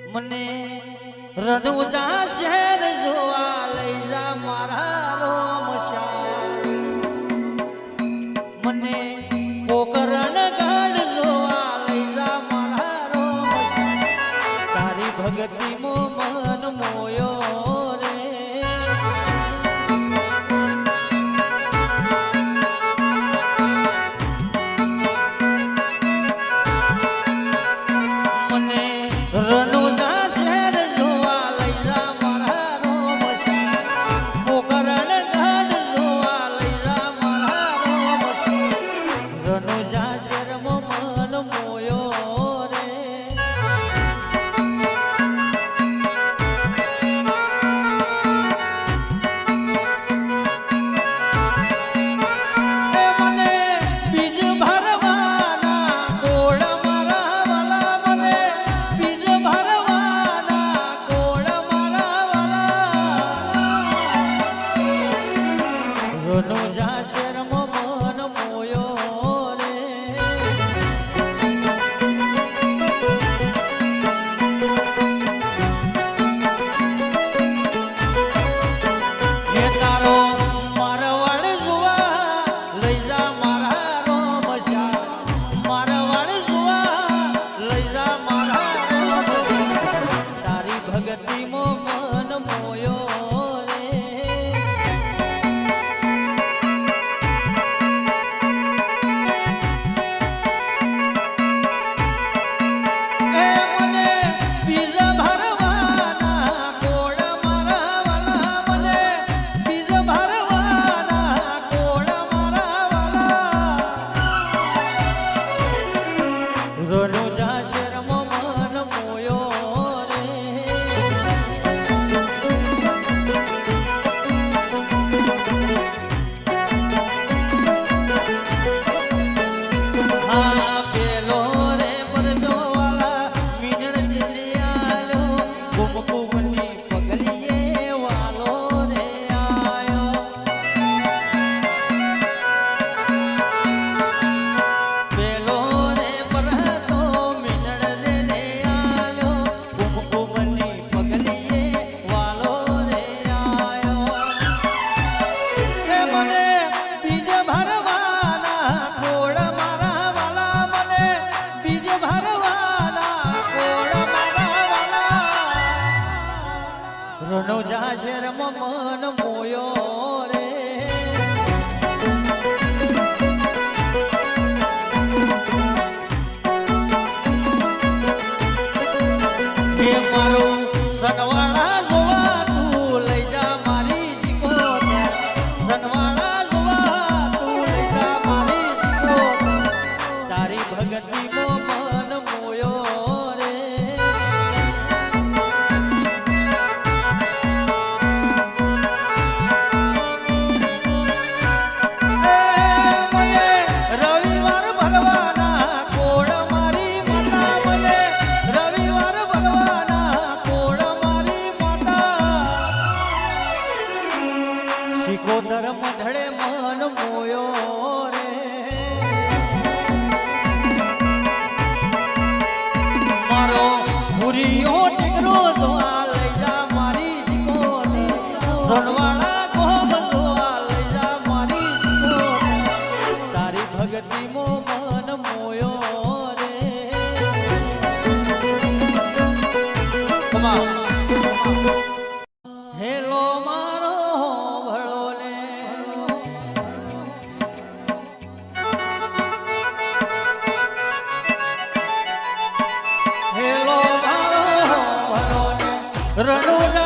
મને રણુજા શહેર જોવા લઈ જા મારા રોમ શ્યામ મને પોકરણ ગઢ જોવા લઈ જા મારા રોમ શ્યામ તારી ભક્તિ મો મન મોયો રે મને રણુજા શહેર જોવા લઈ જા મારા રોમ શ્યામ પોકરણ ગઢ જોવા લઈ જા મારા રોમ શ્યામ રણુજા શહેર મો મન મોયો રે રણુજા શહેર મો મન મોયો રે હે તારો મારવાડ જોવા લઈ જા મારા રોમ શ્યામ મારવાડ જોવા લઈ જા મારા રોમ શ્યામ તારી ભક્તિ મો મન મોયો રણુજા શહેર મો મન મોયો રે હા પેલો રે પરદો વાલા મીનળ જેલિયાલો ગુમકુમની પગલીએ વાલો રે આયો પેલો રણુજા શહેર મો મન મોયો રે હે મારું સનવાળા જોવા તું લઈ જા મારી જીકો સનવાળા જોવા તું લઈ જા મારી જીકો તારી ભક્તિ મો મન મોયો રે સિકોદર મઢડે મન મોયો રે મારો હુરિયો ટીકરો જોવા લઈ જા મારી સિકોદર સણવાળા ગોબ જોવા લઈ જા મારી સિકોદર તારી ભક્તિ મો મન મોયો રે કમા હેલો મારો રણુજા